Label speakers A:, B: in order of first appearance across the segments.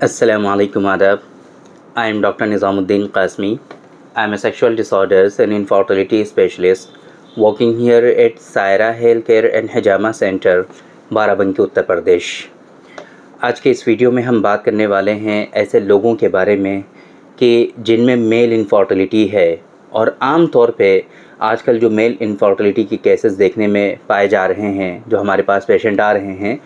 A: Assalamualaikum adab. I am Dr. Nizamuddin Qasmi. I am a sexual disorders and infertility specialist working here at Saira Healthcare and Hajama Center, Barabanki Uttar Pradesh. आज के इस video में हम बात करने वाले हैं ऐसे लोगों के बारे में कि जिनमें मेल इनफर्टिलिटी है, और आम तौर पे आजकल जो मेल इनफर्टिलिटी की केसेस देखने में पाए जा रहे हैं, जो हमारे पास पेशेंट आ रहे हैं,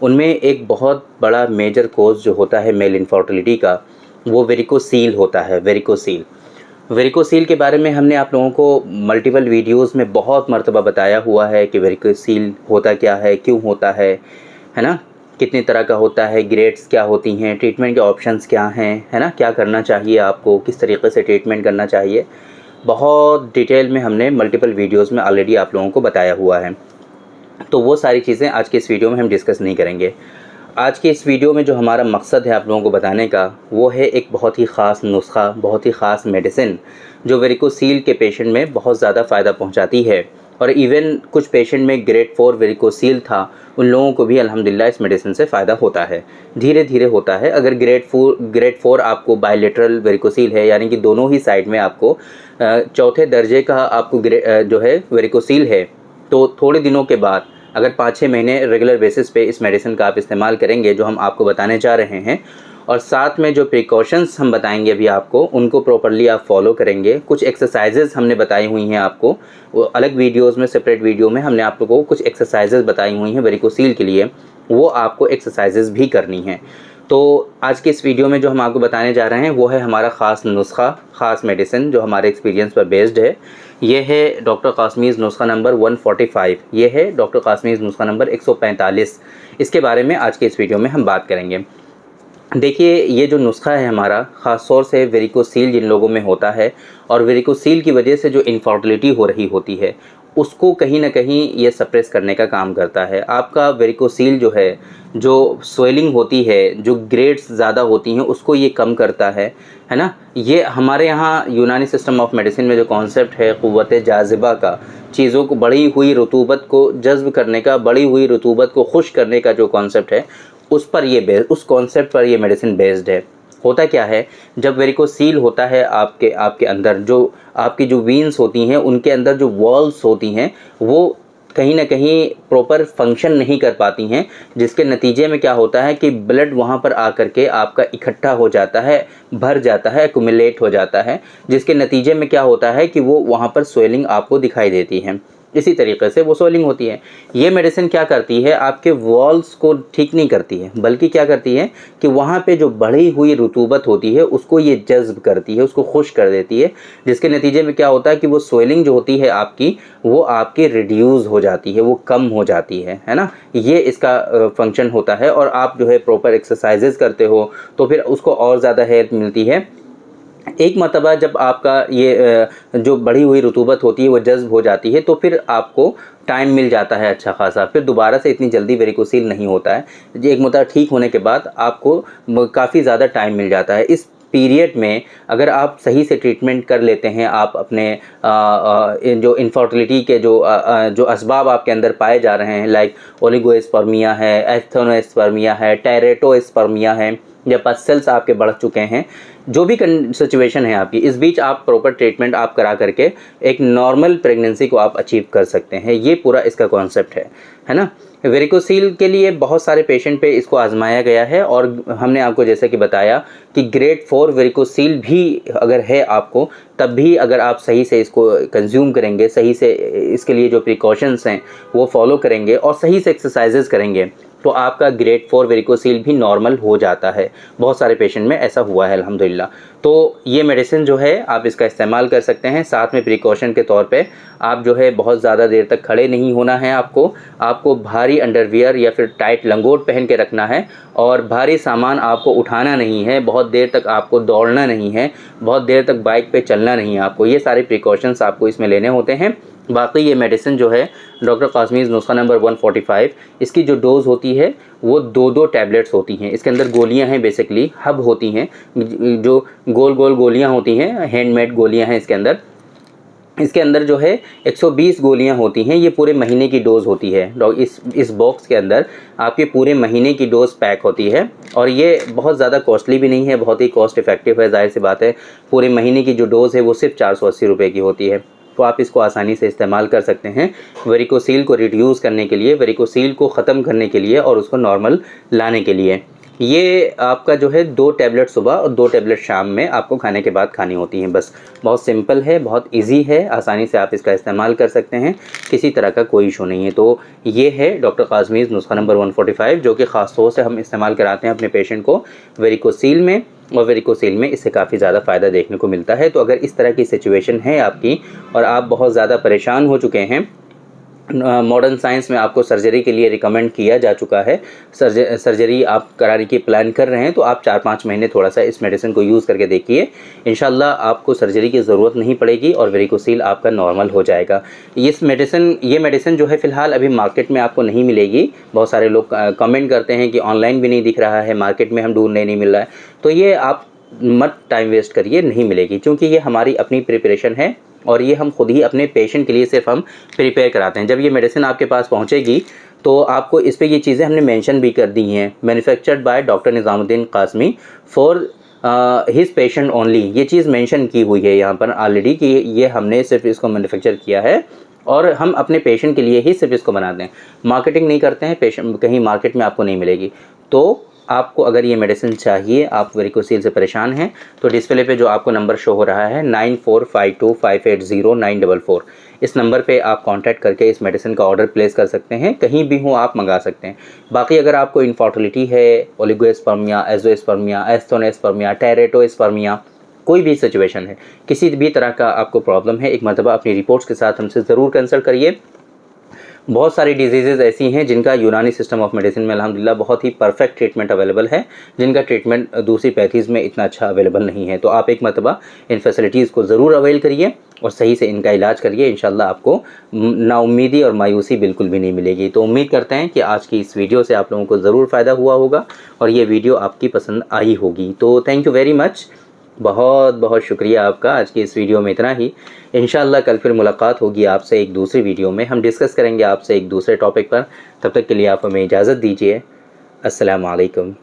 A: उनमें एक बहुत बड़ा मेजर कोज़ जो होता है मेल इनफर्टिलिटी का, वो वेरिकोसील होता है। वेरिकोसील के बारे में हमने आप लोगों को मल्टीपल वीडियोस में बहुत मर्तबा बताया हुआ है कि वेरिकोसील होता क्या है, क्यों होता है ना, कितनी तरह का होता है, ग्रेड्स क्या होती हैं, ट्रीटमेंट के ऑप्शंस क्या हैं, है ना, क्या करना चाहिए आपको, किस तरीके से ट्रीटमेंट करना चाहिए। बहुत डिटेल में हमने मल्टीपल वीडियोस में ऑलरेडी आप लोगों को बताया हुआ है, तो वो सारी चीज़ें आज के इस वीडियो में हम डिस्कस नहीं करेंगे। आज के इस वीडियो में जो हमारा मकसद है आप लोगों को बताने का, वो है एक बहुत ही ख़ास नुस्खा, बहुत ही ख़ास मेडिसिन जो वेरिकोसील के पेशेंट में बहुत ज़्यादा फ़ायदा पहुंचाती है। और इवन कुछ पेशेंट में ग्रेड 4 वेरिकोसील था, उन लोगों को भी अल्हम्दुलिल्लाह इस मेडिसिन से फ़ायदा होता है, धीरे धीरे होता है। अगर ग्रेड 4 आपको बायलेटरल वेरिकोसील है, यानी कि दोनों ही साइड में आपको चौथे दर्जे का आपको जो है वेरिकोसील है, तो थोड़े दिनों के बाद अगर 5-6 महीने रेगुलर बेसिस पे इस मेडिसिन का आप इस्तेमाल करेंगे, जो हम आपको बताने जा रहे हैं, और साथ में जो प्रिकॉशंस हम बताएंगे अभी आपको, उनको प्रॉपर्ली आप फॉलो करेंगे। कुछ एक्सरसाइजेज़ हमने बताई हुई हैं आपको, वो अलग वीडियोस में, सेपरेट वीडियो में हमने आप लोगों को कुछ एक्सरसाइजेज़ बताई हुई हैं वेरिकोसील के लिए, वो आपको एक्सरसाइजेज़ भी करनी है। तो आज के इस वीडियो में जो हम आपको बताने जा रहे हैं वो है हमारा ख़ास नुस्खा, ख़ास मेडिसिन जो हमारे एक्सपीरियंस पर बेस्ड है। ये है डॉक्टर कासमीज़ नुस्खा नंबर 145, ये है डॉक्टर कासमीज़ नुस्खा नंबर 145। इसके बारे में आज के इस वीडियो में हम बात करेंगे। देखिए, ये जो नुस्खा है हमारा, ख़ास तौर से वेरिकोसील जिन लोगों में होता है, और वेरिकोसील की वजह से जो इनफर्टिलिटी हो रही होती है, उसको कहीं ना कहीं ये सप्रेस करने का काम करता है। आपका वेरिकोसील जो है, जो स्वेलिंग होती है, जो ग्रेड्स ज़्यादा होती हैं, उसको ये कम करता है ना। ये हमारे यहाँ यूनानी सिस्टम ऑफ मेडिसिन में जो कॉन्सेप्ट है क़ुव्वत जाज़िबा का, चीज़ों को, बढ़ी हुई रतूबत को जज़्ब करने का, बढ़ी हुई रतूबत को खुश करने का जो कॉन्सेप्ट है, उस कॉन्सेप्ट पर ये मेडिसिन बेस्ड है। होता क्या है, जब वेरिकोसील होता है आपके अंदर, जो आपकी जो वीन्स होती हैं, उनके अंदर जो वॉल्स होती हैं, वो कहीं ना कहीं प्रॉपर फंक्शन नहीं कर पाती हैं, जिसके नतीजे में क्या होता है कि ब्लड वहाँ पर आकर के आपका इकट्ठा हो जाता है, भर जाता है, एक्यूमुलेट हो जाता है, जिसके नतीजे में क्या होता है कि वो वहाँ पर स्वेलिंग आपको दिखाई देती है। इसी तरीके से वो स्वेलिंग होती है। ये मेडिसिन क्या करती है, आपके वॉल्स को ठीक नहीं करती है, बल्कि क्या करती है कि वहाँ पे जो बढ़ी हुई रतूबत होती है उसको ये जज़्ब करती है, उसको खुश कर देती है, जिसके नतीजे में क्या होता है कि वो स्वेलिंग जो होती है आपकी, वो आपकी रिड्यूस हो जाती है, वो कम हो जाती है ना। ये इसका फंक्शन होता है। और आप जो है प्रॉपर एक्सरसाइजेज करते हो तो फिर उसको और ज़्यादा हेल्प मिलती है। एक मरतबा जब आपका ये जो बढ़ी हुई रतूबत होती है वो जज़्ब हो जाती है, तो फिर आपको टाइम मिल जाता है अच्छा खासा, फिर दोबारा से इतनी जल्दी वेरिकोसील नहीं होता है। एक मरतबा ठीक होने के बाद आपको काफ़ी ज़्यादा टाइम मिल जाता है। इस पीरियड में अगर आप सही से ट्रीटमेंट कर लेते हैं, आप अपने जो इनफर्टिलिटी के जो असबाब आपके अंदर पाए जा रहे हैं, लाइक ओलिगोस्पर्मिया है, एस्थेनोस्पर्मिया है, टेरेटोस्पर्मिया है, या पस्सेल्स आपके बढ़ चुके हैं, जो भी सिचुएशन है आपकी, इस बीच आप प्रॉपर ट्रीटमेंट आप करा करके एक नॉर्मल प्रेगनेंसी को आप अचीव कर सकते हैं। ये पूरा इसका कॉन्सेप्ट है ना। वेरिकोसील के लिए बहुत सारे पेशेंट पे इसको आजमाया गया है, और हमने आपको जैसे कि बताया कि ग्रेड 4 वेरिकोसील भी अगर है आपको, तब भी अगर आप सही से इसको कंज्यूम करेंगे, सही से इसके लिए जो प्रिकॉशंस हैं वो फॉलो करेंगे, और सही से एक्सरसाइजेज करेंगे, तो आपका ग्रेड 4 वेरिकोसील भी नॉर्मल हो जाता है। बहुत सारे पेशेंट में ऐसा हुआ है अल्हम्दुलिल्लाह। तो ये मेडिसिन जो है आप इसका इस्तेमाल कर सकते हैं। साथ में प्रिकॉशन के तौर पे आप जो है बहुत ज़्यादा देर तक खड़े नहीं होना है आपको भारी अंडरवियर या फिर टाइट लंगोट पहन के रखना है, और भारी सामान आपको उठाना नहीं है, बहुत देर तक आपको दौड़ना नहीं है, बहुत देर तक बाइक पे चलना नहीं है आपको। ये सारे प्रिकॉशंस आपको इसमें लेने होते हैं। बाकी ये मेडिसिन जो है डॉक्टर कासमीज़ नुस्खा नंबर 145, इसकी जो डोज़ होती है वो 2-2 टैबलेट्स होती हैं। इसके अंदर गोलियां हैं, बेसिकली हब होती हैं, जो गोल गोल गोलियां होती हैं, हैंडमेड गोलियां हैं इसके अंदर। इसके अंदर जो है 120 गोलियां होती हैं, ये पूरे महीने की डोज़ होती है। इस बॉक्स के अंदर आपके पूरे महीने की डोज़ पैक होती है और ये बहुत ज़्यादा कॉस्टली भी नहीं है, बहुत ही कॉस्ट इफ़ेक्टिव है। ज़ाहिर सी बात है, पूरे महीने की जो डोज़ है वो सिर्फ 480 रुपये की होती है। तो आप इसको आसानी से इस्तेमाल कर सकते हैं वेरिकोसील को रिड्यूस करने के लिए, वेरिकोसील को ख़त्म करने के लिए और उसको नॉर्मल लाने के लिए। ये आपका जो है 2 टैबलेट सुबह और 2 टैबलेट शाम में आपको खाने के बाद खानी होती हैं बस। बहुत सिंपल है, बहुत इजी है, आसानी से आप इसका इस्तेमाल कर सकते हैं, किसी तरह का कोई इशू नहीं है। तो ये है डॉक्टर काज़मीज़ नुस्खा नंबर 145, जो कि ख़ास तौर से हम इस्तेमाल कराते हैं अपने पेशेंट को वेरिकोसील में, और वेरिकोसील में इससे काफ़ी ज़्यादा फ़ायदा देखने को मिलता है। तो अगर इस तरह की सिचुएशन है आपकी और आप बहुत ज़्यादा परेशान हो चुके हैं, मॉडर्न साइंस में आपको सर्जरी के लिए रिकमेंड किया जा चुका है, सर्जरी आप कराने की प्लान कर रहे हैं, तो आप 4-5 महीने थोड़ा सा इस मेडिसिन को यूज़ करके देखिए। इंशाल्लाह आपको सर्जरी की ज़रूरत नहीं पड़ेगी और वेरिकोसील आपका नॉर्मल हो जाएगा। ये मेडिसिन जो है फ़िलहाल अभी मार्केट में आपको नहीं मिलेगी। बहुत सारे लोग कमेंट करते हैं कि ऑनलाइन भी नहीं दिख रहा है, मार्केट में हम ढूंढने नहीं मिल रहा है। तो ये आप मत टाइम वेस्ट करिए, नहीं मिलेगी, क्योंकि ये हमारी अपनी प्रिपरेशन है और ये हम खुद ही अपने पेशेंट के लिए सिर्फ हम प्रिपेयर कराते हैं। जब ये मेडिसिन आपके पास पहुंचेगी तो आपको इस पे ये चीज़ें हमने मेंशन भी कर दी हैं, manufactured by doctor Nizamuddin Qasmi for his patient only. ये चीज़ मेंशन की हुई है यहाँ पर ऑलरेडी कि ये हमने सिर्फ इसको मैन्युफैक्चर किया है और हम अपने पेशेंट के लिए ही सिर्फ इसको बनाते हैं, मार्केटिंग नहीं करते हैं। पेशेंट कहीं मार्केट में आपको नहीं मिलेगी। तो आपको अगर ये मेडिसिन चाहिए, आप वेरिकोसील से परेशान हैं, तो डिस्प्ले पे जो आपको नंबर शो हो रहा है 9452580944, इस नंबर पे आप कांटेक्ट करके इस मेडिसिन का ऑर्डर प्लेस कर सकते हैं। कहीं भी हो आप मंगा सकते हैं। बाकी अगर आपको इनफर्टिलिटी है, ओलिगोस्पर्मिया, एज़ोस्पर्मिया, एस्थोनेस्पर्मिया, टेरेटोस्पर्मिया, कोई भी सिचुएशन है, किसी भी तरह का आपको प्रॉब्लम है, एक मरतबा अपनी रिपोर्ट्स के साथ हमसे ज़रूर कंसल्ट करिए। बहुत सारी डिजीज़ेज़ ऐसी हैं जिनका यूनानी सिस्टम ऑफ मेडिसिन में अल्हम्दुलिल्लाह बहुत ही परफेक्ट ट्रीटमेंट अवेलेबल है, जिनका ट्रीटमेंट दूसरी पैथीज़ में इतना अच्छा अवेलेबल नहीं है। तो आप एक मरतबा इन फैसिलिटीज़ को ज़रूर अवेल करिए और सही से इनका इलाज करिए। इंशाल्लाह आपको नाउम्मीदी और मायूसी बिल्कुल भी नहीं मिलेगी। तो उम्मीद करते हैं कि आज की इस वीडियो से आप लोगों को ज़रूर फ़ायदा हुआ होगा और ये वीडियो आपकी पसंद आई होगी। तो थैंक यू वेरी मच, बहुत बहुत शुक्रिया आपका। आज की इस वीडियो में इतना ही। इंशाअल्लाह कल फिर मुलाकात होगी आपसे एक दूसरी वीडियो में, हम डिस्कस करेंगे आपसे एक दूसरे टॉपिक पर। तब तक के लिए आप हमें इजाज़त दीजिए। अस्सलामु अलैकुम।